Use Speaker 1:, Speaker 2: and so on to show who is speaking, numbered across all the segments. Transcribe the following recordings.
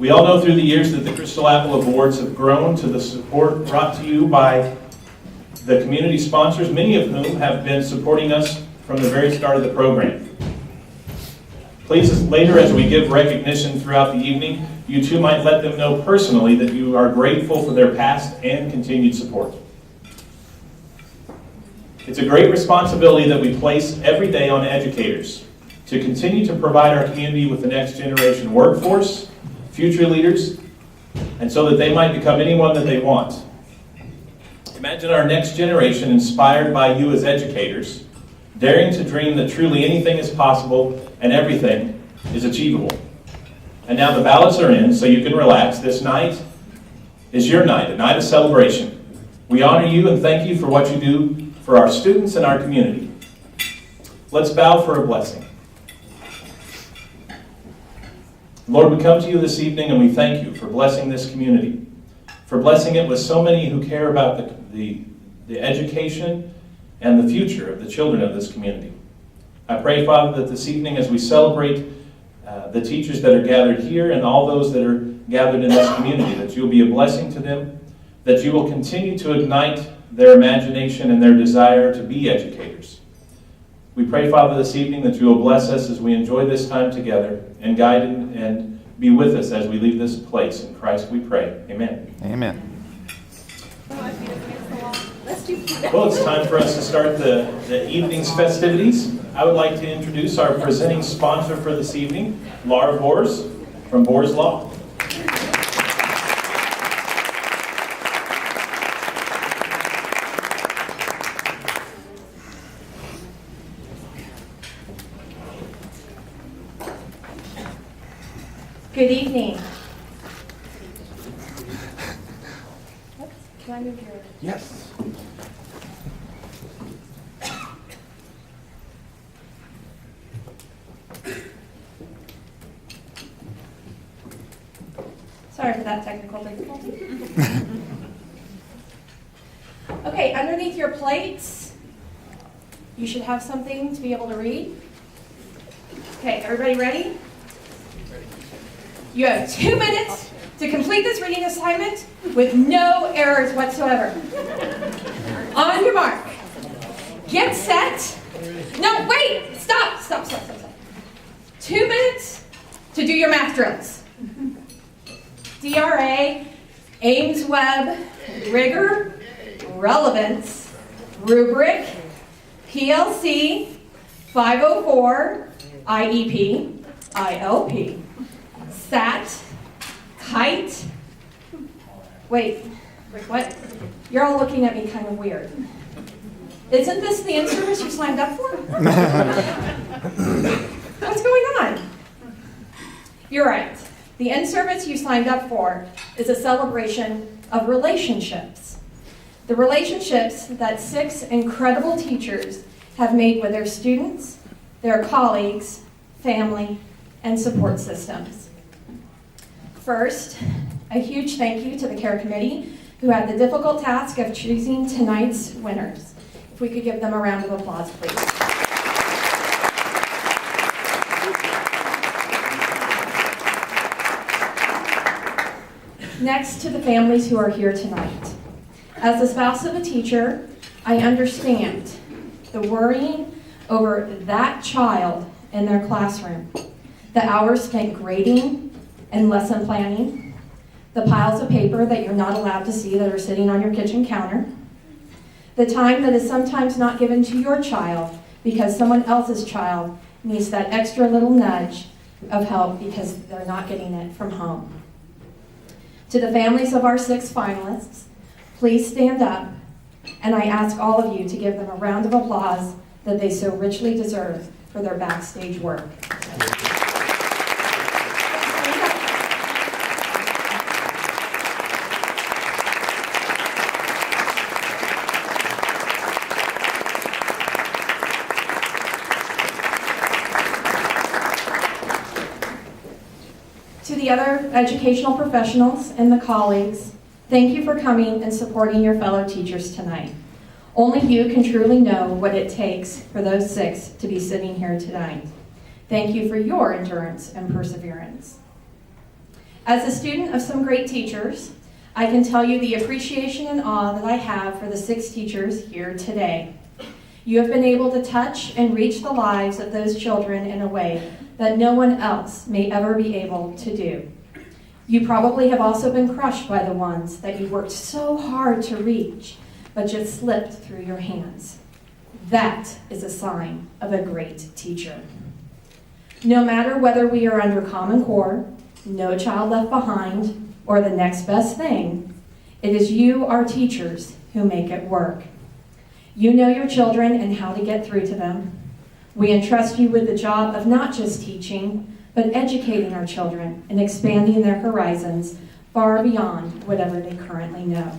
Speaker 1: We all know through the years that the Crystal Apple Awards have grown to the support brought to you by the community sponsors, many of whom have been supporting us from the very start of the program. Please, later as we give recognition throughout the evening, you too might let them know personally that you are grateful for their past and continued support. It's a great responsibility that we place every day on educators to continue to provide our community with the next generation workforce, future leaders, and so that they might become anyone that they want. Imagine our next generation inspired by you as educators, daring to dream that truly anything is possible and everything is achievable. And now the ballots are in, so you can relax. This night is your night, a night of celebration. We honor you and thank you for what you do for our students and our community. Let's bow for a blessing. Lord, we come to you this evening and we thank you for blessing this community, for blessing it with so many who care about the education and the future of the children of this community. I pray, Father, that this evening as we celebrate the teachers that are gathered here and all those that are gathered in this community, that you will be a blessing to them, that you will continue to ignite their imagination and their desire to be educators. We pray, Father, this evening that you will bless us as we enjoy this time together and guide and be with us as we leave this place. In Christ we pray. Amen.
Speaker 2: Amen.
Speaker 1: Well, it's time for us to start the evening's festivities. I would like to introduce our presenting sponsor for this evening, Laura Bors from Bors Law.
Speaker 3: Good evening. Can I move your...
Speaker 2: Yes.
Speaker 3: Sorry for that technical difficulty. Okay, underneath your plates, you should have something to be able to read. Okay, everybody ready? You have 2 minutes to complete this reading assignment with no errors whatsoever. On your mark. Get set. No, wait! Stop. 2 minutes to do your math drills. DRA, Ames Web, Rigor, Relevance, Rubric, PLC, 504, IEP, ILP, SAT, KITE. Wait, what? You're all looking at me kind of weird. Isn't this the in-service you signed up for? What's going on? You're right. The in-service you signed up for is a celebration of relationships. The relationships that 6 incredible teachers have made with their students, their colleagues, family, and support systems. First, a huge thank you to the CARE Committee, who had the difficult task of choosing tonight's winners. If we could give them a round of applause, please. Next, to the families who are here tonight. As the spouse of a teacher, I understand the worrying over that child in their classroom, the hours spent grading and lesson planning, the piles of paper that you're not allowed to see that are sitting on your kitchen counter, the time that is sometimes not given to your child because someone else's child needs that extra little nudge of help because they're not getting it from home. To the families of our 6 finalists, please stand up, and I ask all of you to give them a round of applause that they so richly deserve for their backstage work. To the other educational professionals and the colleagues, thank you for coming and supporting your fellow teachers tonight. Only you can truly know what it takes for those 6 to be sitting here tonight. Thank you for your endurance and perseverance. As a student of some great teachers, I can tell you the appreciation and awe that I have for the 6 teachers here today. You have been able to touch and reach the lives of those children in a way that no one else may ever be able to do. You probably have also been crushed by the ones that you worked so hard to reach, but just slipped through your hands. That is a sign of a great teacher. No matter whether we are under Common Core, No Child Left Behind, or the next best thing, it is you, our teachers, who make it work. You know your children and how to get through to them. We entrust you with the job of not just teaching, but educating our children and expanding their horizons far beyond whatever they currently know.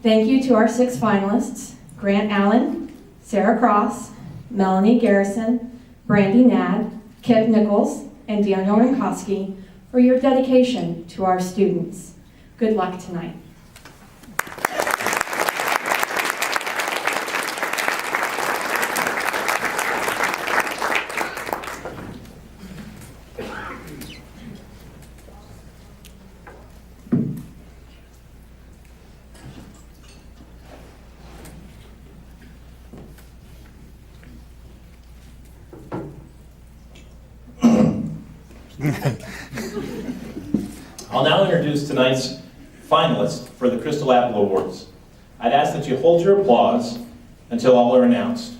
Speaker 3: Thank you to our 6 finalists, Grant Allen, Sarah Cross, Melanie Garrison, Brandy Nadd, Kip Nichols, and Daniel Rinkowski for your dedication to our students. Good luck tonight.
Speaker 1: I'll now introduce tonight's finalists for the Crystal Apple Awards. I'd ask that you hold your applause until all are announced.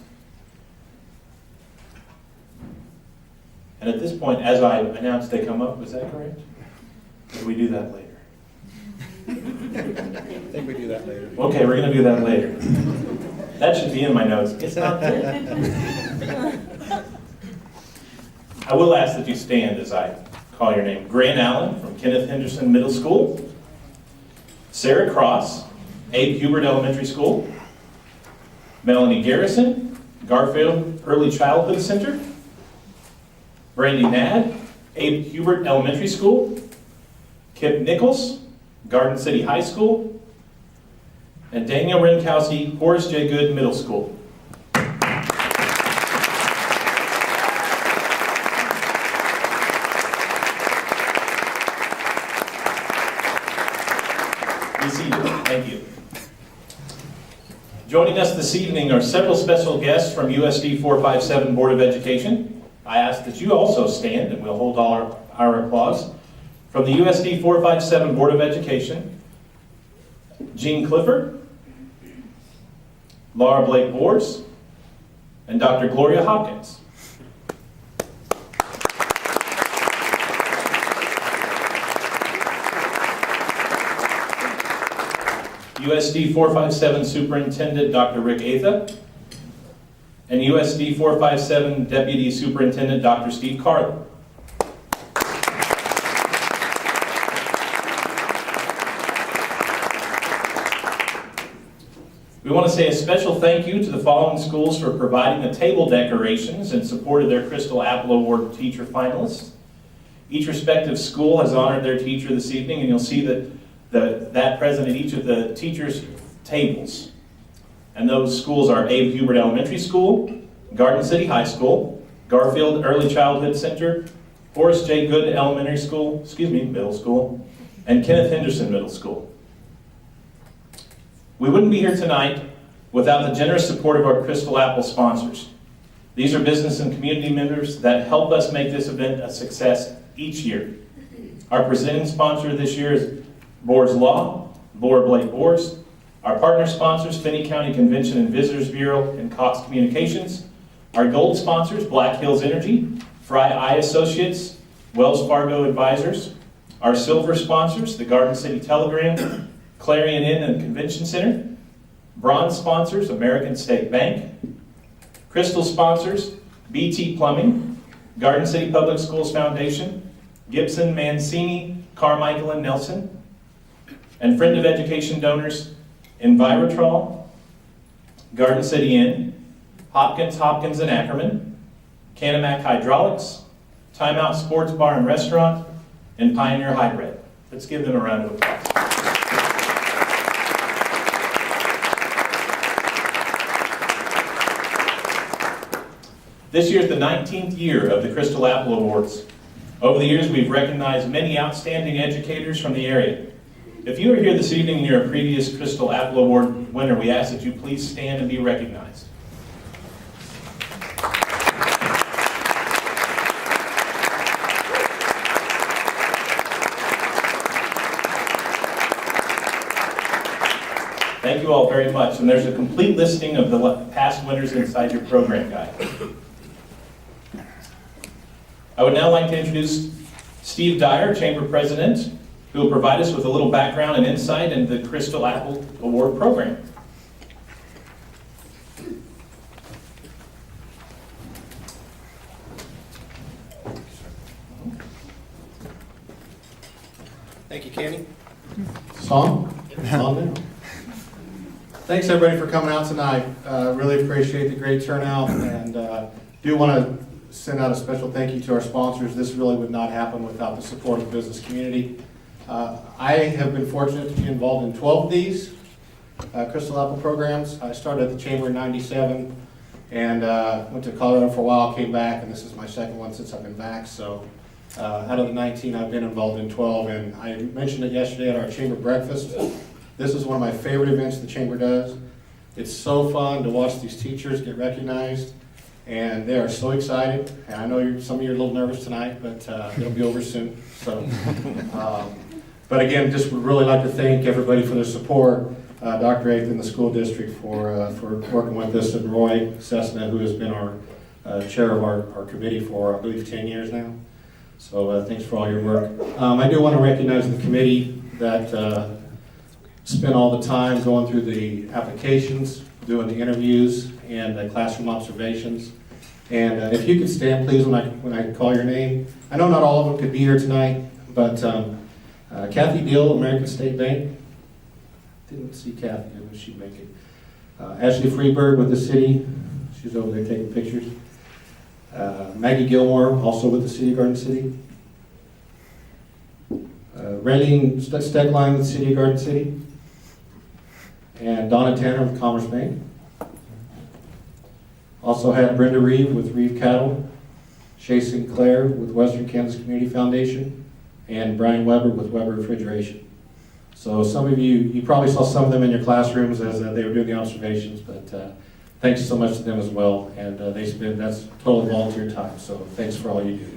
Speaker 1: And at this point, as I announce they come up, is that correct? Or do we do that later?
Speaker 2: I think we do that later.
Speaker 1: Okay, we're going to do that later. That should be in my notes. It's not there. I will ask that you stand as I call your name. Grant Allen from Kenneth Henderson Middle School. Sarah Cross, Abe Hubert Elementary School. Melanie Garrison, Garfield Early Childhood Center. Brandy Nadd, Abe Hubert Elementary School. Kip Nichols, Garden City High School. And Daniel Rinkowski, Horace J. Good Middle School. Be seated. Thank you. Joining us this evening are several special guests from USD 457 Board of Education. I ask that you also stand, and we'll hold all our applause. From the USD 457 Board of Education, Jean Clifford, Laura Blake Bors, and Dr. Gloria Hopkins. USD 457 Superintendent Dr. Rick Atha, and USD 457 Deputy Superintendent Dr. Steve Carlin. We want to say a special thank you to the following schools for providing the table decorations in support of their Crystal Apple Award teacher finalists. Each respective school has honored their teacher this evening, and you'll see that present at each of the teachers' tables. And those schools are Abe Hubert Elementary School, Garden City High School, Garfield Early Childhood Center, Horace J. Good Middle School, and Kenneth Henderson Middle School. We wouldn't be here tonight without the generous support of our Crystal Apple sponsors. These are business and community members that help us make this event a success each year. Our presenting sponsor this year is Bors Law, Laura Blake Bors. Our partner sponsors, Finney County Convention and Visitors Bureau and Cox Communications. Our gold sponsors, Black Hills Energy, Fry Eye Associates, Wells Fargo Advisors. Our silver sponsors, the Garden City Telegram, Clarion Inn and Convention Center. Bronze sponsors, American State Bank. Crystal sponsors, BT Plumbing, Garden City Public Schools Foundation, Gibson, Mancini, Carmichael, and Nelson. And Friend of Education donors, Envirotrol, Garden City Inn, Hopkins and Ackerman, Canamac Hydraulics, Time Out Sports Bar and Restaurant, and Pioneer Hybrid. Let's give them a round of applause. This year is the 19th year of the Crystal Apple Awards. Over the years, we've recognized many outstanding educators from the area. If you are here this evening and you're a previous Crystal Apple Award winner, we ask that you please stand and be recognized. Thank you all very much. And there's a complete listing of the past winners inside your program guide. I would now like to introduce Steve Dyer, Chamber President, who will provide us with a little background and insight into the Crystal Apple Award program.
Speaker 2: Thank you, Kenny.
Speaker 4: Song? Song now. Thanks everybody for coming out tonight. Really appreciate the great turnout, and do want to send out a special thank you to our sponsors. This really would not happen without the support of the business community. I have been fortunate to be involved in 12 of these Crystal Apple programs. I started at the Chamber in '97 and went to Colorado for a while, came back, and this is my second one since I've been back. So out of the 19, I've been involved in 12, and I mentioned it yesterday at our Chamber breakfast. This is one of my favorite events the Chamber does. It's so fun to watch these teachers get recognized, and they are so excited. And I know some of you are a little nervous tonight, but it'll be over soon. So, but again, just would really like to thank everybody for their support. Dr. Aitken and the school district for working with us, and Roy Cessna, who has been our chair of our committee for, I believe, 10 years now. So thanks for all your work. I do want to recognize the committee that spent all the time going through the applications, doing the interviews, and the classroom observations. And if you could stand, please, when I call your name. I know not all of them could be here tonight, but Kathy Deal, American State Bank. Didn't see Kathy, but she'd make it. Ashley Freeberg with the city. She's over there taking pictures. Maggie Gilmore, also with the City of Garden City. Raylene Stegline with the City of Garden City. And Donna Tanner with Commerce Bank. Also had Brenda Reeve with Reeve Cattle, Shay Sinclair with Western Kansas Community Foundation, and Brian Weber with Weber Refrigeration. So some of you probably saw some of them in your classrooms as they were doing the observations, but thanks so much to them as well. And that's totally volunteer time, so thanks for all you do.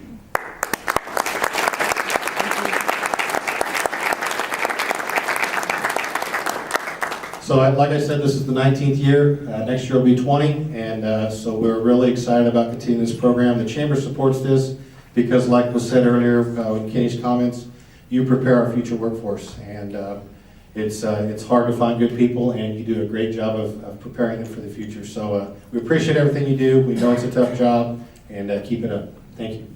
Speaker 4: So like I said, this is the 19th year. Next year will be 20, and so we're really excited about continuing this program. The Chamber supports this because, like was said earlier in Kenny's comments, you prepare our future workforce, and it's hard to find good people, and you do a great job of preparing them for the future. So we appreciate everything you do. We know it's a tough job, and keep it up. Thank you.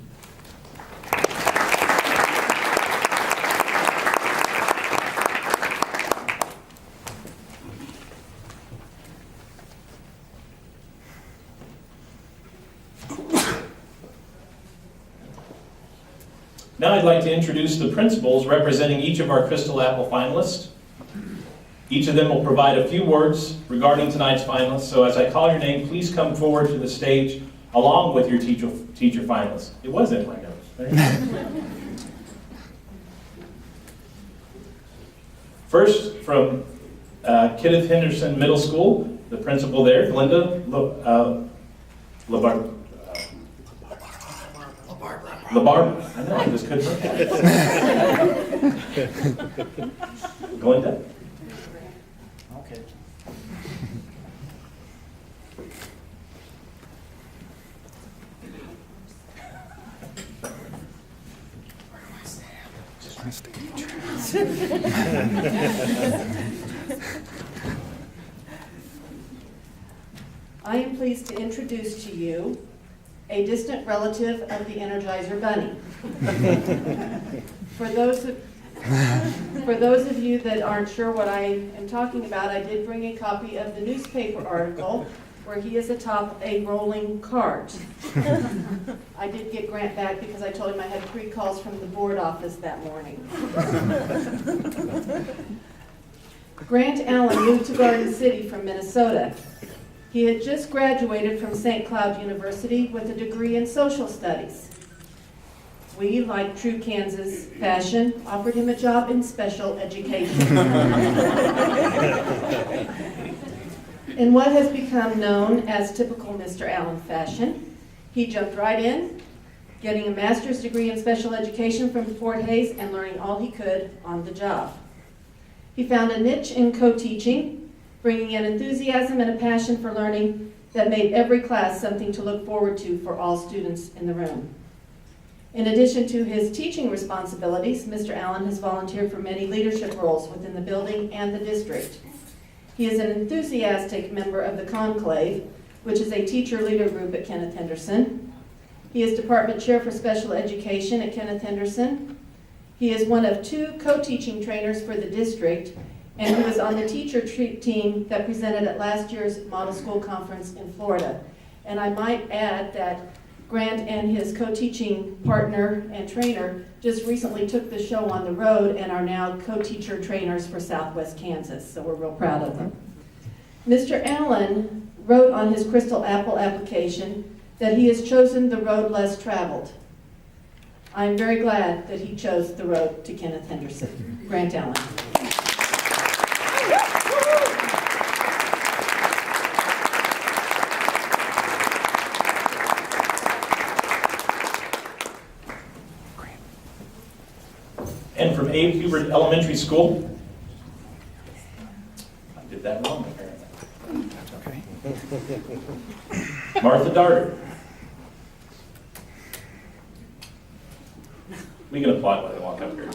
Speaker 1: Now I'd like to introduce the principals representing each of our Crystal Apple finalists. Each of them will provide a few words regarding tonight's finalists, so as I call your name, please come forward to the stage along with your teacher finalists. It was in my notes. First, from Kenneth Henderson Middle School, the principal there, Glenda Labarba. I know, I just couldn't look at it. Glenda.
Speaker 2: Okay.
Speaker 5: I am pleased to introduce to you a distant relative of the Energizer Bunny. For those of you that aren't sure what I am talking about, I did bring a copy of the newspaper article where he is atop a rolling cart. I did get Grant back because I told him I had 3 calls from the board office that morning. Grant Allen moved to Garden City from Minnesota. He had just graduated from St. Cloud University with a degree in social studies. we, like true Kansas fashion, offered him a job in special education. In what has become known as typical Mr. Allen fashion, he jumped right in, getting a master's degree in special education from Fort Hays and learning all he could on the job. He found a niche in co-teaching, bringing an enthusiasm and a passion for learning that made every class something to look forward to for all students in the room. In addition to his teaching responsibilities, Mr. Allen has volunteered for many leadership roles within the building and the district. He is an enthusiastic member of the Conclave, which is a teacher leader group at Kenneth Henderson. He is department chair for special education at Kenneth Henderson. He is one of 2 co-teaching trainers for the district, and he was on the teacher team that presented at last year's Model School Conference in Florida. And I might add that Grant and his co-teaching partner and trainer just recently took the show on the road and are now co-teacher trainers for Southwest Kansas, so we're real proud of them. Mr. Allen wrote on his Crystal Apple application that he has chosen the road less traveled. I'm very glad that he chose the road to Kenneth Henderson. Grant Allen.
Speaker 1: And from Abe Hubert Elementary School. I did that wrong, apparently. Martha Darter. We can applaud while they walk up here.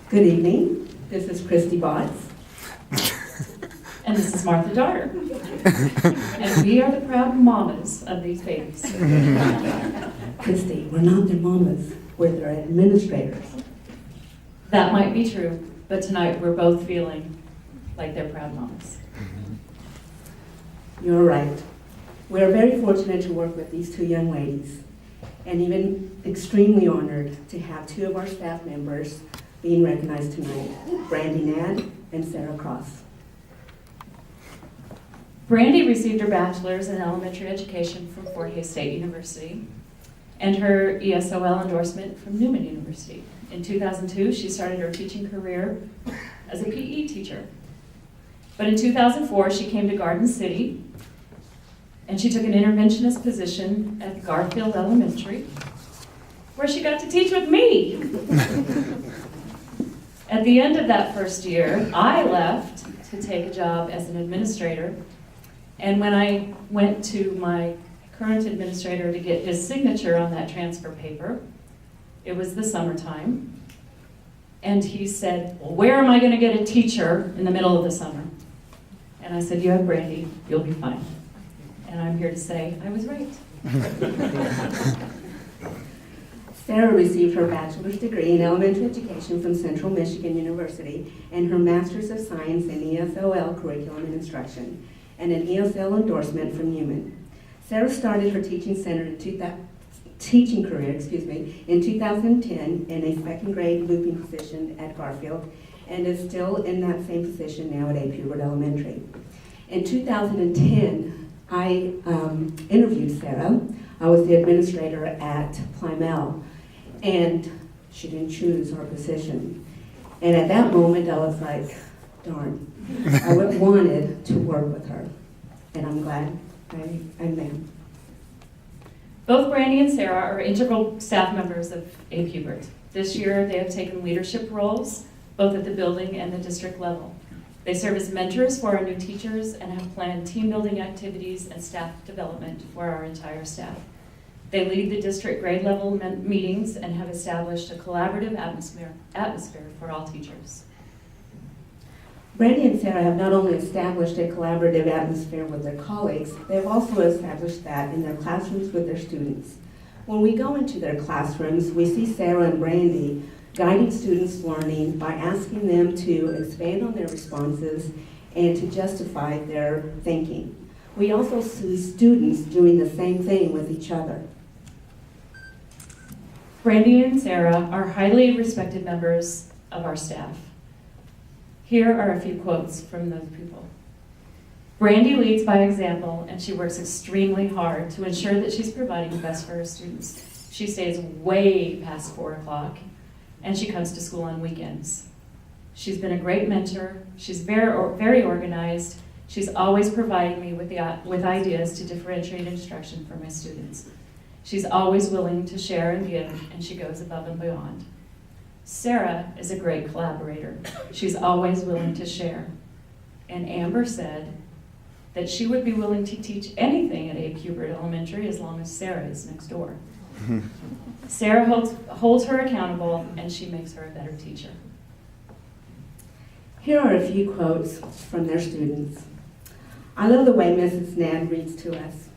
Speaker 6: Good evening. This is Christy Botts.
Speaker 7: And this is Martha Darter. And we are the proud mamas of these babies.
Speaker 6: Christy, we're not their mamas. We're their administrators.
Speaker 7: That might be true, but tonight we're both feeling like they're proud mamas.
Speaker 6: You're right. We're very fortunate to work with these 2 young ladies, and even extremely honored to have 2 of our staff members being recognized tonight, Brandy Nadd and Sarah Cross.
Speaker 7: Brandy received her bachelor's in elementary education from Fort Hays State University and her ESOL endorsement from Newman University. In 2002, she started her teaching career as a PE teacher. But in 2004, she came to Garden City, and she took an interventionist position at Garfield Elementary, where she got to teach with me. At the end of that first year, I left to take a job as an administrator, and when I went to my current administrator to get his signature on that transfer paper, it was the summertime, and he said, well, where am I going to get a teacher in the middle of the summer? And I said, you have Brandy, you'll be fine. And I'm here to say I was right.
Speaker 6: Sarah received her bachelor's degree in elementary education from Central Michigan University and her master's of science in ESOL curriculum and instruction and an ESL endorsement from Newman. Sarah started her teaching career in 2010 in a 2nd grade looping position at Garfield and is still in that same position now at Abe Hubert Elementary. In 2010, I interviewed Sarah. I was the administrator at Plymell, and she didn't choose our position. And at that moment, I was like, darn, I wanted to work with her, and I'm glad I am.
Speaker 7: Both Brandy and Sarah are integral staff members of Abe Hubert. This year, they have taken leadership roles, both at the building and the district level. They serve as mentors for our new teachers and have planned team building activities and staff development for our entire staff. They lead the district grade level meetings and have established a collaborative atmosphere for all teachers.
Speaker 6: Brandy and Sarah have not only established a collaborative atmosphere with their colleagues, they've also established that in their classrooms with their students. When we go into their classrooms, we see Sarah and Brandy guiding students' learning by asking them to expand on their responses and to justify their thinking. We also see students doing the same thing with each other.
Speaker 7: Brandy and Sarah are highly respected members of our staff. Here are a few quotes from those people. Brandy leads by example, and she works extremely hard to ensure that she's providing the best for her students. She stays way past 4 o'clock, and she comes to school on weekends. She's been a great mentor. She's very organized. She's always providing me with ideas to differentiate instruction for my students. She's always willing to share and give, and she goes above and beyond. Sarah is a great collaborator. She's always willing to share. And Amber said that she would be willing to teach anything at Abe Hubert Elementary as long as Sarah is next door. Sarah holds her accountable, and she makes her a better teacher.
Speaker 6: Here are a few quotes from their students. I love the way Mrs. Nan reads to us.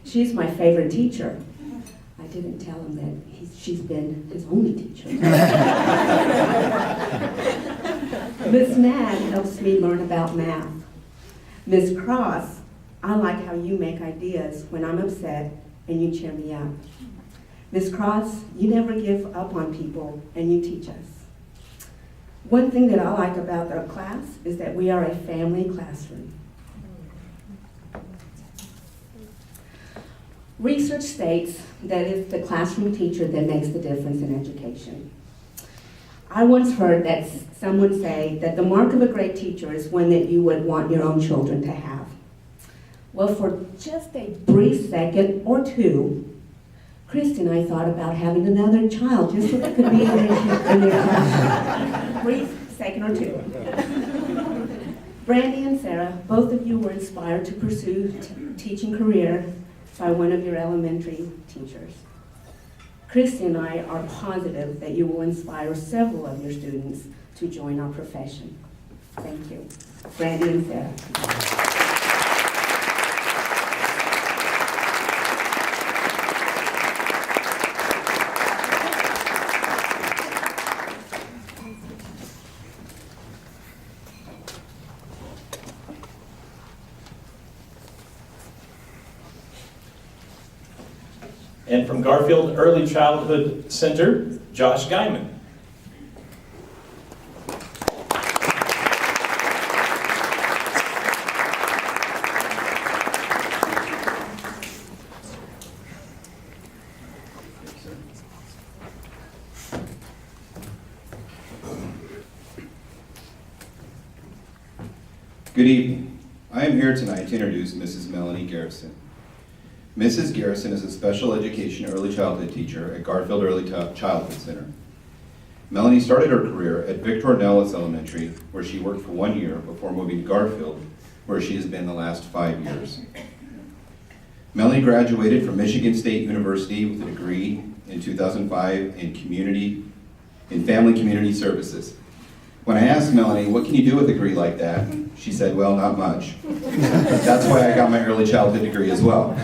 Speaker 6: She's my favorite teacher. I didn't tell him that she's been his only teacher. Miss Nan helps me learn about math. Miss Cross, I like how you make ideas when I'm upset and you cheer me up. Miss Cross, you never give up on people and you teach us. One thing that I like about our class is that we are a family classroom. Research states that it's the classroom teacher that makes the difference in education. I once heard that someone say that the mark of a great teacher is one that you would want your own children to have. Well, for just a brief second or two, Christy and I thought about having another child just so that could be in their class. Brief second or two. Brandy and Sarah, both of you were inspired to pursue teaching career by one of your elementary teachers. Christy and I are positive that you will inspire several of your students to join our profession. Thank you. Brandy and Sarah.
Speaker 1: And from Garfield Early Childhood Center, Josh Guyman.
Speaker 8: Good evening. I am here tonight to introduce Mrs. Melanie Garrison. Mrs. Garrison is a special education early childhood teacher at Garfield Early Childhood Center. Melanie started her career at Victor Nellis Elementary, where she worked for 1 year before moving to Garfield, where she has been the last 5 years. Melanie graduated from Michigan State University with a degree in 2005 in Family Community Services. When I asked Melanie, what can you do with a degree like that? She said, well, not much. That's why I got my early childhood degree as well.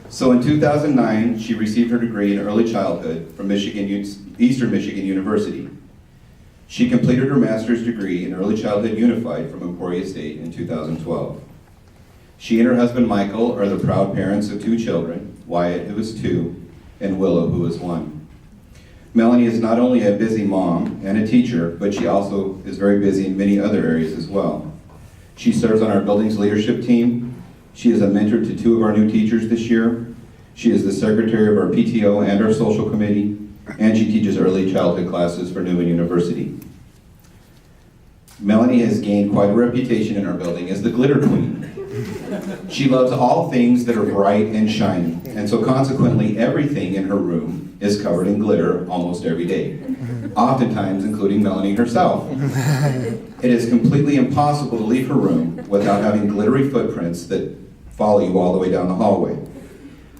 Speaker 8: So in 2009, she received her degree in early childhood from Eastern Michigan University. She completed her master's degree in early childhood unified from Emporia State in 2012. She and her husband Michael are the proud parents of 2 children, Wyatt, who is 2, and Willow, who is 1. Melanie is not only a busy mom and a teacher, but she also is very busy in many other areas as well. She serves on our building's leadership team. She is a mentor to 2 of our new teachers this year. She is the secretary of our PTO and our social committee, and she teaches early childhood classes for Newman University. Melanie has gained quite a reputation in our building as the glitter queen. She loves all things that are bright and shiny, and so consequently everything in her room is covered in glitter almost every day, oftentimes including Melanie herself. It is completely impossible to leave her room without having glittery footprints that follow you all the way down the hallway.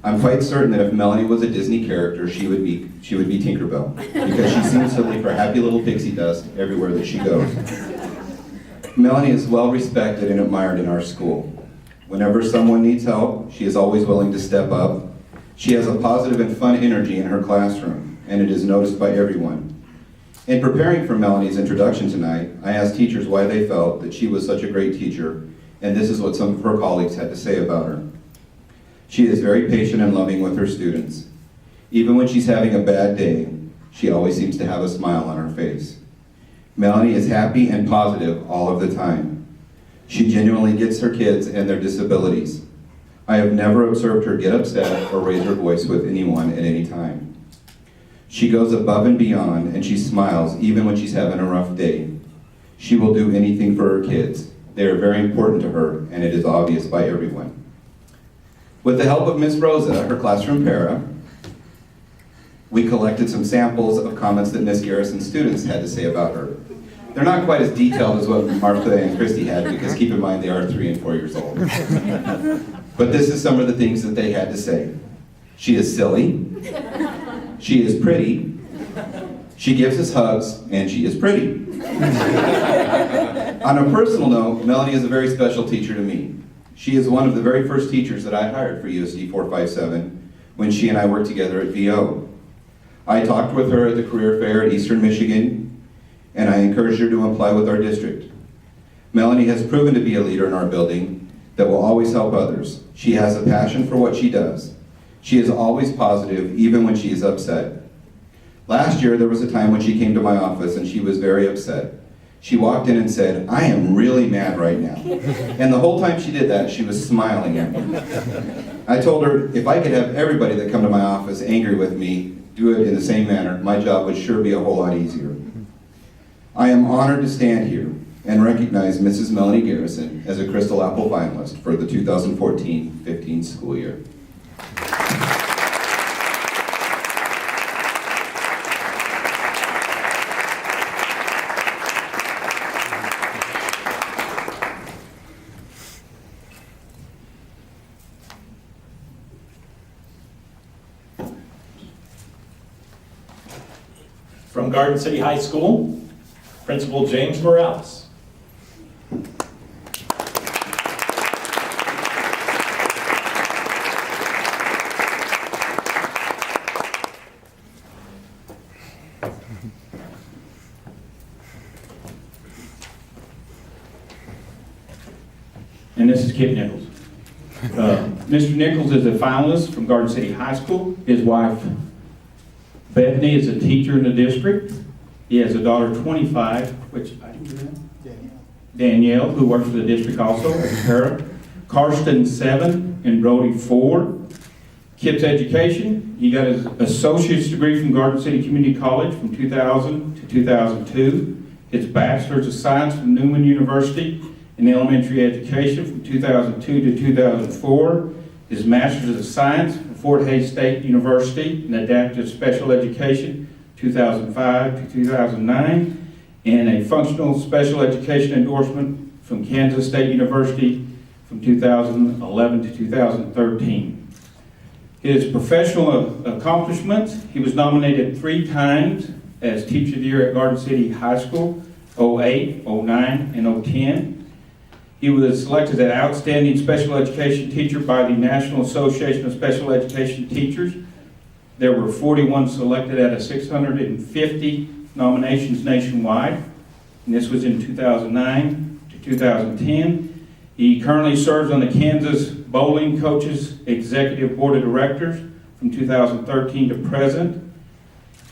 Speaker 8: I'm quite certain that if Melanie was a Disney character, she would be Tinkerbell, because she seems to leave her happy little pixie dust everywhere that she goes. Melanie is well respected and admired in our school. Whenever someone needs help, she is always willing to step up. She has a positive and fun energy in her classroom, and it is noticed by everyone. In preparing for Melanie's introduction tonight, I asked teachers why they felt that she was such a great teacher, and this is what some of her colleagues had to say about her. She is very patient and loving with her students. Even when she's having a bad day, she always seems to have a smile on her face. Melanie is happy and positive all of the time. She genuinely gets her kids and their disabilities. I have never observed her get upset or raise her voice with anyone at any time. She goes above and beyond, and she smiles even when she's having a rough day. She will do anything for her kids. They are very important to her, and it is obvious by everyone. With the help of Miss Rosa, her classroom para, we collected some samples of comments that Miss Garrison's students had to say about her. They're not quite as detailed as what Martha and Christy had, because keep in mind they are 3 and 4 years old. But this is some of the things that they had to say. She is silly. She is pretty. She gives us hugs, and she is pretty. On a personal note, Melanie is a very special teacher to me. She is one of the very first teachers that I hired for USD 457 when she and I worked together at VO. I talked with her at the career fair at Eastern Michigan, and I encouraged her to apply with our district. Melanie has proven to be a leader in our building that will always help others. She has a passion for what she does. She is always positive, even when she is upset. Last year, there was a time when she came to my office and she was very upset. She walked in and said, "I am really mad right now." And the whole time she did that, she was smiling at me. I told her, if I could have everybody that come to my office angry with me do it in the same manner, my job would sure be a whole lot easier. I am honored to stand here and recognize Mrs. Melanie Garrison as a Crystal Apple finalist for the 2014-15 school year.
Speaker 1: From Garden City High School, Principal James Morales.
Speaker 9: And this is Kip Nichols. Mr. Nichols is a finalist from Garden City High School. His wife, Bethany, is a teacher in the district. He has a daughter, 25, which I didn't know. Danielle, who works for the district also as a para. Karsten, 7, and Brody, 4. Kip's education, he got his associate's degree from Garden City Community College from 2000 to 2002. His bachelor's of science from Newman University in elementary education from 2002 to 2004. His master's of science from Fort Hays State University in adaptive special education 2005 to 2009. And a functional special education endorsement from Kansas State University from 2011 to 2013. His professional accomplishments, he was nominated 3 times as Teacher of the Year at Garden City High School, 08, 09, and 010. He was selected as Outstanding Special Education Teacher by the National Association of Special Education Teachers. There were 41 selected out of 650 nominations nationwide, and this was in 2009 to 2010. He currently serves on the Kansas Bowling Coaches Executive Board of Directors from 2013 to present.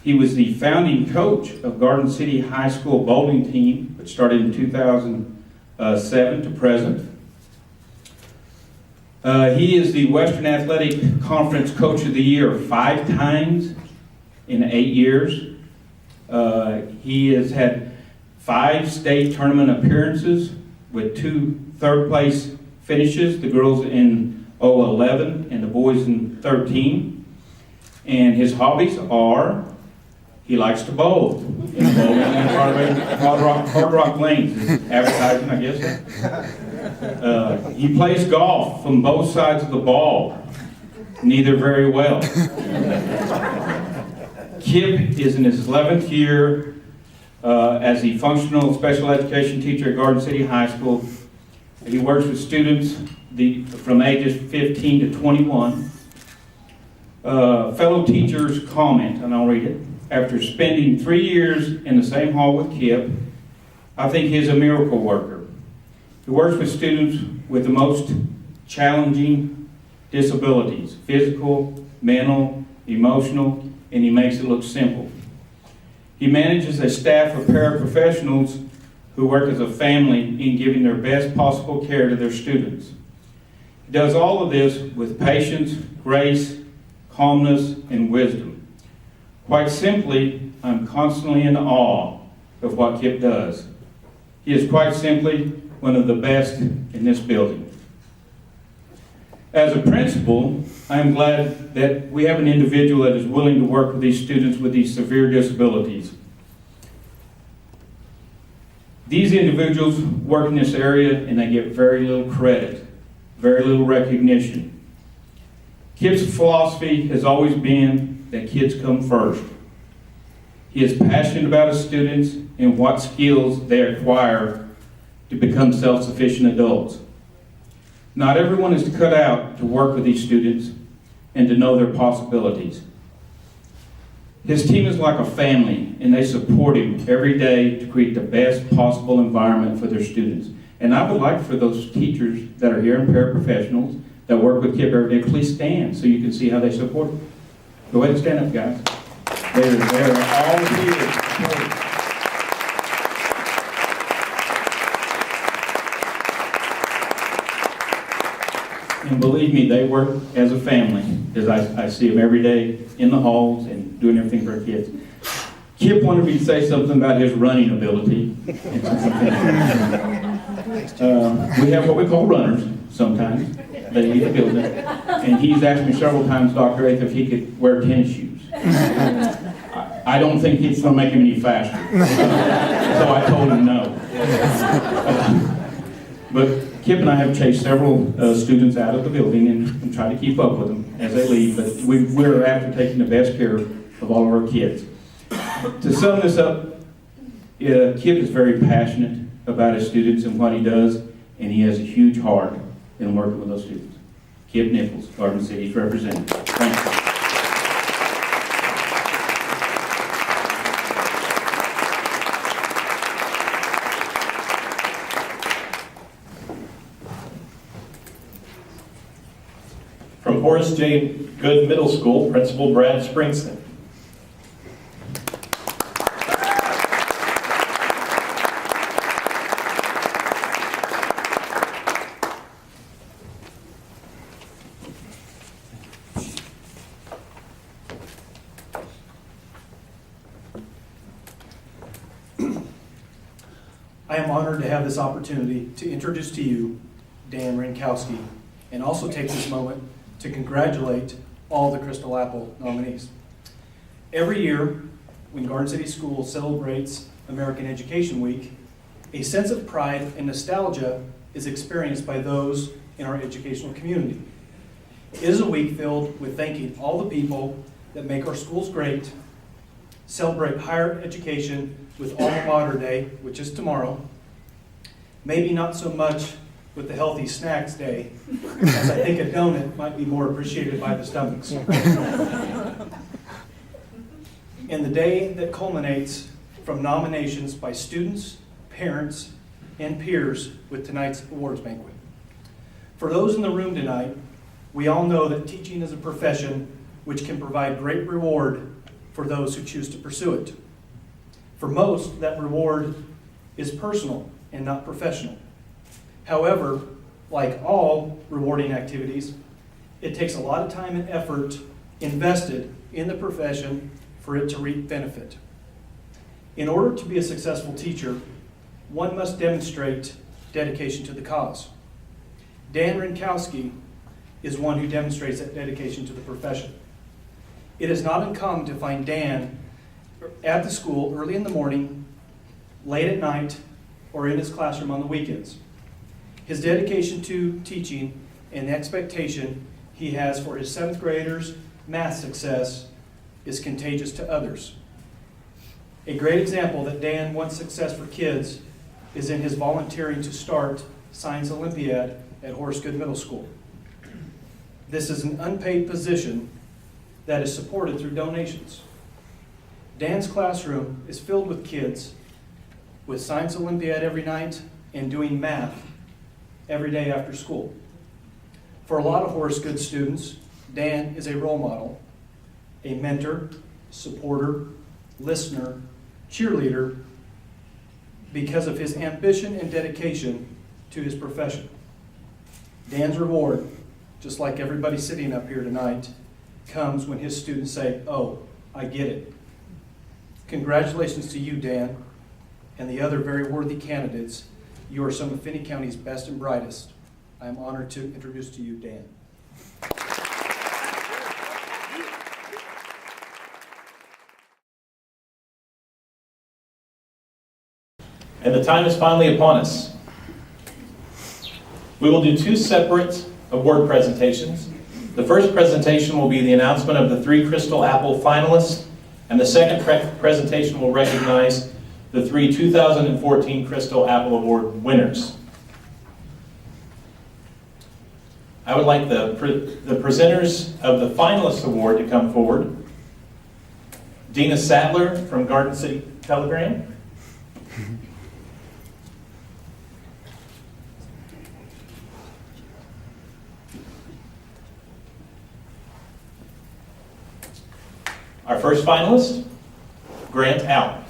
Speaker 9: He was the founding coach of Garden City High School bowling team, which started in 2007 to present. He is the Western Athletic Conference Coach of the Year 5 times in 8 years. He has had 5 state tournament appearances with 2 third-place finishes, the girls in 011 and the boys in 13. And his hobbies are, he likes to bowl in the bowling and Hard Rock Lanes, is advertising, I guess. He plays golf from both sides of the ball, neither very well. Kip is in his 11th year as the functional special education teacher at Garden City High School. He works with students from ages 15 to 21. Fellow teachers comment, and I'll read it. After spending 3 years in the same hall with Kip, I think he is a miracle worker. He works with students with the most challenging disabilities, physical, mental, emotional, and he makes it look simple. He manages a staff of paraprofessionals who work as a family in giving their best possible care to their students. He does all of this with patience, grace, calmness, and wisdom. Quite simply, I'm constantly in awe of what Kip does. He is quite simply one of the best in this building. As a principal, I am glad that we have an individual that is willing to work with these students with these severe disabilities. These individuals work in this area and they get very little credit, very little recognition. Kip's philosophy has always been that kids come first. He is passionate about his students and what skills they acquire to become self-sufficient adults. Not everyone is cut out to work with these students and to know their possibilities. His team is like a family, and they support him every day to create the best possible environment for their students. And I would like for those teachers that are here and paraprofessionals that work with Kip every day, please stand so you can see how they support him. Go ahead and stand up, guys. They're all here to support him. And believe me, they work as a family, because I see them every day in the halls and doing everything for our kids. Kip wanted me to say something about his running ability. We have what we call runners sometimes. They leave the building. And he's asked me several times, Dr. Ath, if he could wear tennis shoes. I don't think it's going to make him any faster. So I told him no. But Kip and I have chased several students out of the building and tried to keep up with them as they leave, but we're after taking the best care of all of our kids. To sum this up, Kip is very passionate about his students and what he does, and he has a huge heart in working with those students. Kip Nichols, Garden City's representative. Thank you.
Speaker 1: From Horace J. Good Middle School, Principal Brad Springston.
Speaker 10: I am honored to have this opportunity to introduce to you Dan Rinkowski and also take this moment to congratulate all the Crystal Apple nominees. Every year, when Garden City Schools celebrates American Education Week, a sense of pride and nostalgia is experienced by those in our educational community. It is a week filled with thanking all the people that make our schools great, celebrate higher education with Alma Mater Day, which is tomorrow, maybe not so much with the Healthy Snacks Day, as I think a donut might be more appreciated by the stomachs. And the day that culminates from nominations by students, parents, and peers with tonight's awards banquet. For those in the room tonight, we all know that teaching is a profession which can provide great reward for those who choose to pursue it. For most, that reward is personal and not professional. However, like all rewarding activities, it takes a lot of time and effort invested in the profession for it to reap benefit. In order to be a successful teacher, one must demonstrate dedication to the cause. Dan Rinkowski is one who demonstrates that dedication to the profession. It is not uncommon to find Dan at the school early in the morning, late at night, or in his classroom on the weekends. His dedication to teaching and the expectation he has for his 7th graders' math success is contagious to others. A great example that Dan wants success for kids is in his volunteering to start Science Olympiad at Horace Good Middle School. This is an unpaid position that is supported through donations. Dan's classroom is filled with kids with Science Olympiad every night and doing math every day after school. For a lot of Horace Good students, Dan is a role model, a mentor, supporter, listener, cheerleader, because of his ambition and dedication to his profession. Dan's reward, just like everybody sitting up here tonight, comes when his students say, "Oh, I get it." Congratulations to you, Dan, and the other very worthy candidates. You are some of Finney County's best and brightest. I am honored to introduce to you Dan.
Speaker 1: And the time is finally upon us. We will do two separate award presentations. The first presentation will be the announcement of the 3 Crystal Apple finalists, and the second presentation will recognize the 3 2014 Crystal Apple Award winners. I would like the presenters of the finalist award to come forward. Dina Sadler from Garden City Telegram. Our first finalist, Grant Allen.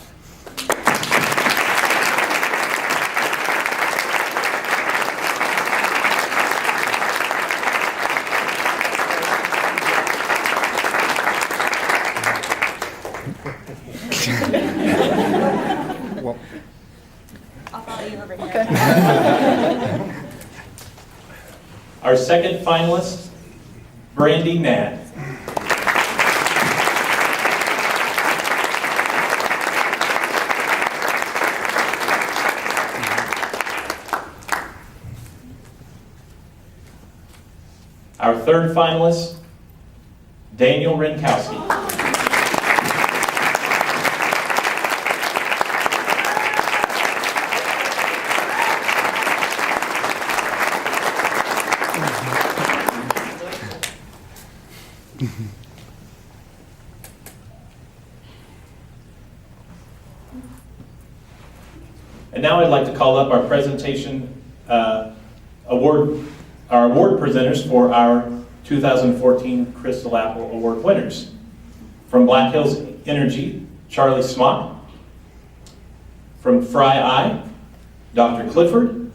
Speaker 11: I'll follow you over here.
Speaker 1: Our second finalist, Brandy Nad. Our third finalist, Daniel Rinkowski. And now I'd like to call up our presentation our award presenters for our 2014 Crystal Apple Award winners. From Black Hills Energy, Charlie Smock. From Fry Eye, Dr. Clifford.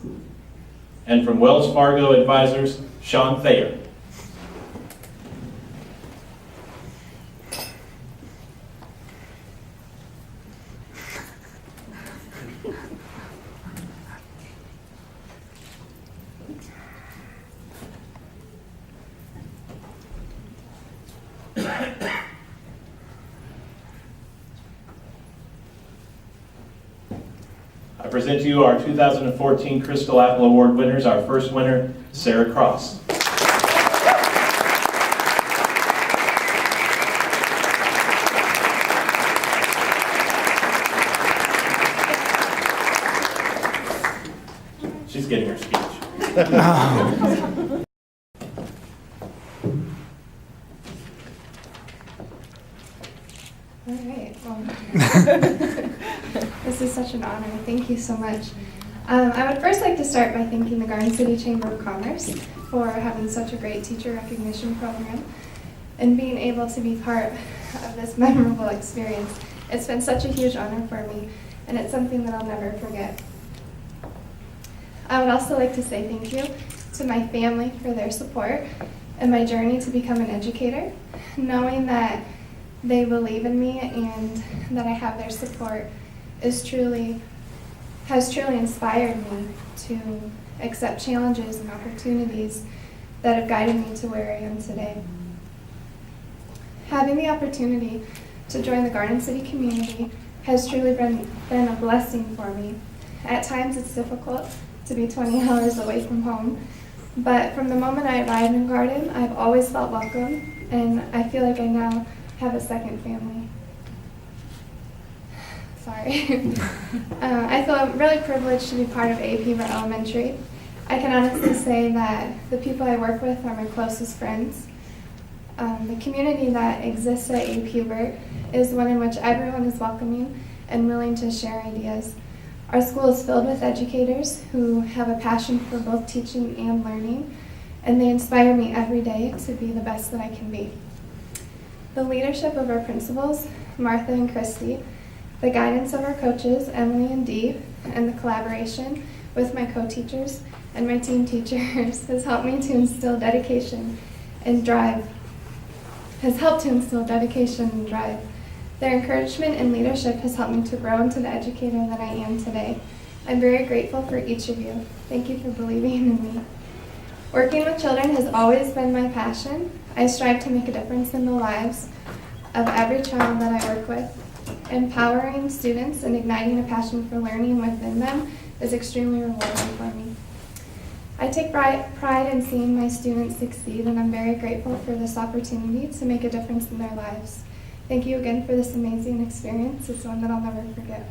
Speaker 1: And from Wells Fargo Advisors, Sean Thayer. I present to you our 2014 Crystal Apple Award winners. Our first winner, Sarah Cross. She's getting her speech.
Speaker 12: All right, well, this is such an honor. Thank you so much. I would first like to start by thanking the Garden City Chamber of Commerce for having such a great teacher recognition program and being able to be part of this memorable experience. It's been such a huge honor for me, and it's something that I'll never forget. I would also like to say thank you to my family for their support and my journey to become an educator, knowing that they believe in me and that I have their support has truly inspired me to accept challenges and opportunities that have guided me to where I am today. Having the opportunity to join the Garden City community has truly been a blessing for me. At times it's difficult to be 20 hours away from home, but from the moment I arrived in Garden, I've always felt welcome, and I feel like I now have a second family. Sorry. I feel really privileged to be part of A.P. Hubert Elementary. I can honestly say that the people I work with are my closest friends. The community that exists at A.P. Hubert is one in which everyone is welcoming and willing to share ideas. Our school is filled with educators who have a passion for both teaching and learning, and they inspire me every day to be the best that I can be. the leadership of our principals, Martha and Christy, the guidance of our coaches, Emily and Dee, and the collaboration with my co-teachers and my team teachers has helped me to instill dedication and drive. Their encouragement and leadership has helped me to grow into the educator that I am today. I'm very grateful for each of you. Thank you for believing in me. Working with children has always been my passion. I strive to make a difference in the lives of every child that I work with. Empowering students and igniting a passion for learning within them is extremely rewarding for me. I take pride in seeing my students succeed, and I'm very grateful for this opportunity to make a difference in their lives. Thank you again for this amazing experience. It's one that I'll never forget.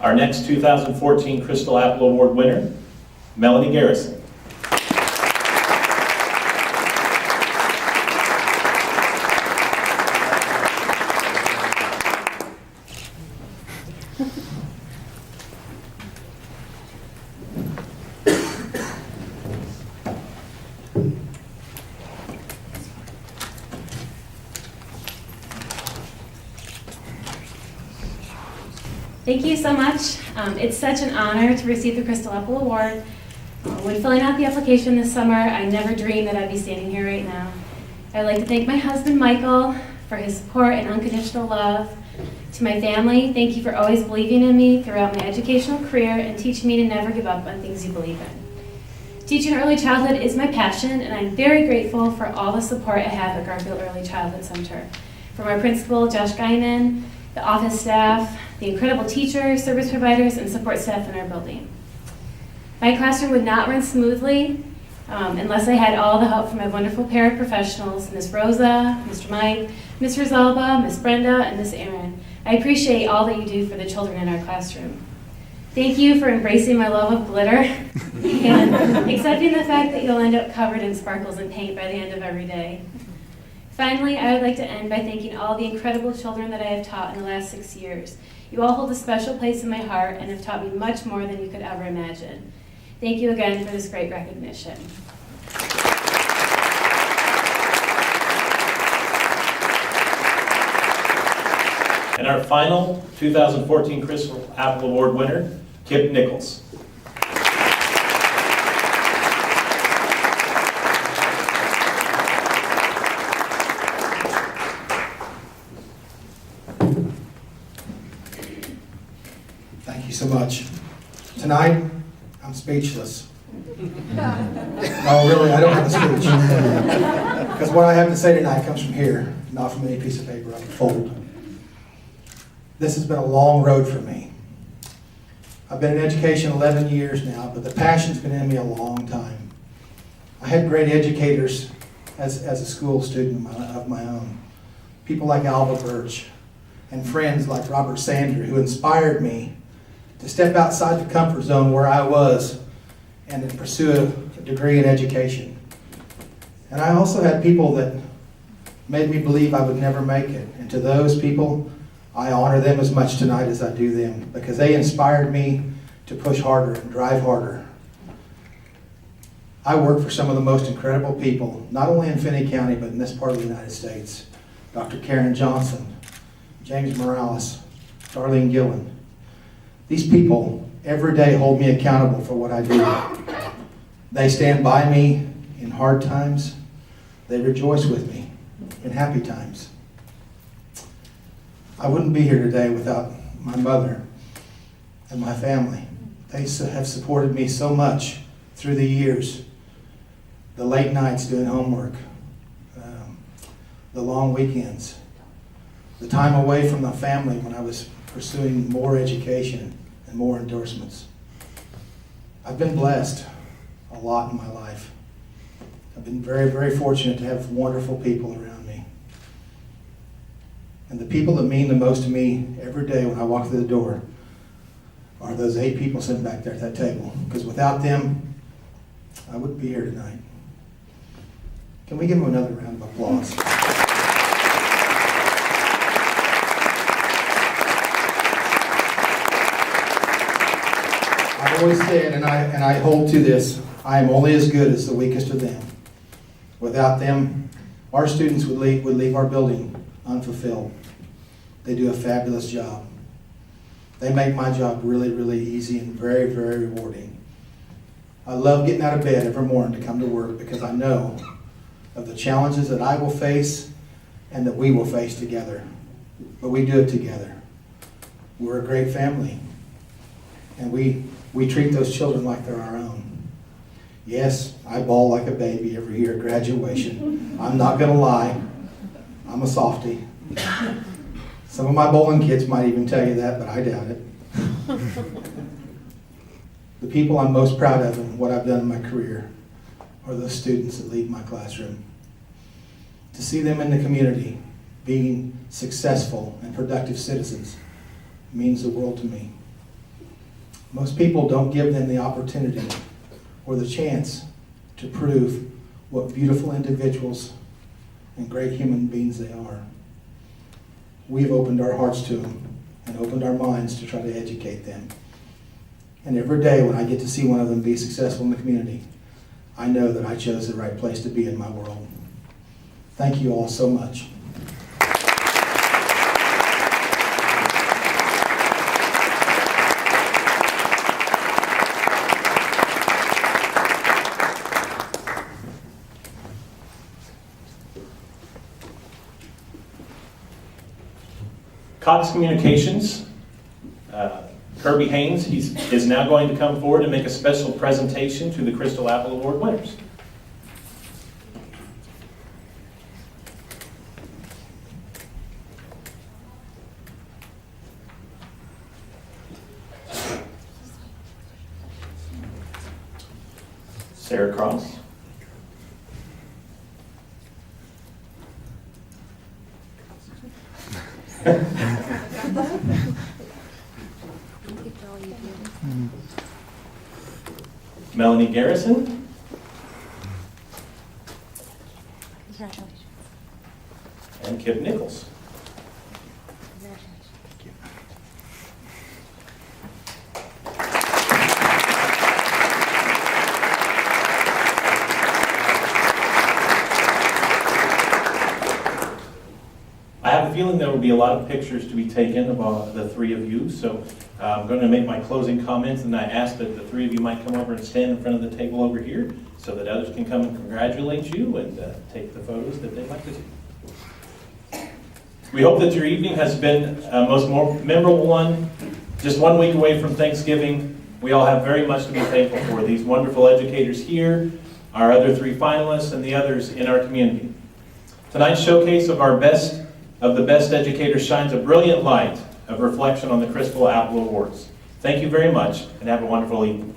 Speaker 1: Our next 2014 Crystal Apple Award winner, Melanie Garrison.
Speaker 13: Thank you so much. It's such an honor to receive the Crystal Apple Award. When filling out the application this summer, I never dreamed that I'd be standing here right now. I'd like to thank my husband, Michael, for his support and unconditional love. To my family, thank you for always believing in me throughout my educational career and teaching me to never give up on things you believe in. Teaching early childhood is my passion, and I'm very grateful for all the support I have at Garfield Early Childhood Center. From our principal, Josh Guyman, the office staff, the incredible teachers, service providers, and support staff in our building. My classroom would not run smoothly unless I had all the help from my wonderful paraprofessionals, Ms. Rosa, Mr. Mike, Ms. Rosalba, Ms. Brenda, and Ms. Erin. I appreciate all that you do for the children in our classroom. Thank you for embracing my love of glitter and accepting the fact that you'll end up covered in sparkles and paint by the end of every day. Finally, I would like to end by thanking all the incredible children that I have taught in the last 6 years. You all hold a special place in my heart and have taught me much more than you could ever imagine. Thank you again for this great recognition.
Speaker 1: And our final 2014 Crystal Apple Award winner, Kip Nichols.
Speaker 2: Thank you so much. Tonight, I'm speechless. No, really, I don't have a speech. Because what I have to say tonight comes from here, not from any piece of paper I can fold. This has been a long road for me. I've been in education 11 years now, but the passion's been in me a long time. I had great educators as a school student of my own. People like Alva Birch and friends like Robert Sander, who inspired me to step outside the comfort zone where I was and to pursue a degree in education. And I also had people that made me believe I would never make it. And to those people, I honor them as much tonight as I do them, because they inspired me to push harder and drive harder. I work for some of the most incredible people, not only in Finney County, but in this part of the United States. Dr. Karen Johnson, James Morales, Darlene Gillen. These people every day hold me accountable for what I do. They stand by me in hard times. They rejoice with me in happy times. I wouldn't be here today without my mother and my family. They have supported me so much through the years. The late nights doing homework, the long weekends, the time away from the family when I was pursuing more education and more endorsements. I've been blessed a lot in my life. I've been very, very fortunate to have wonderful people around me. And the people that mean the most to me every day when I walk through the door are those 8 people sitting back there at that table. Because without them, I wouldn't be here tonight. Can we give them another round of applause? I've always said, and I hold to this, I am only as good as the weakest of them. Without them, our students would leave our building unfulfilled. They do a fabulous job. They make my job really, really easy and very, very rewarding. I love getting out of bed every morning to come to work because I know of the challenges that I will face and that we will face together. But we do it together. We're a great family. And we treat those children like they're our own. Yes, I bawl like a baby every year at graduation. I'm not going to lie. I'm a softie. Some of my bowling kids might even tell you that, but I doubt it. The people I'm most proud of and what I've done in my career are those students that leave my classroom. To see them in the community being successful and productive citizens means the world to me. Most people don't give them the opportunity or the chance to prove what beautiful individuals and great human beings they are. We've opened our hearts to them and opened our minds to try to educate them. And every day when I get to see one of them be successful in the community, I know that I chose the right place to be in my world. Thank you all so much.
Speaker 1: Cox Communications, Kirby Haynes, is now going to come forward and make a special presentation to the Crystal Apple Award winners. Sarah Cross. Melanie Garrison.
Speaker 11: Congratulations.
Speaker 1: And Kip Nichols. I have a feeling there will be a lot of pictures to be taken of the three of you, so I'm going to make my closing comments, and I ask that the three of you might come over and stand in front of the table over here so that others can come and congratulate you and take the photos that they'd like to take. We hope that your evening has been a most memorable one. Just 1 week away from Thanksgiving, we all have very much to be thankful for. These wonderful educators here, our other three finalists, and the others in our community. Tonight's showcase of the best educators shines a brilliant light of reflection on the Crystal Apple Awards. Thank you very much, and have a wonderful evening.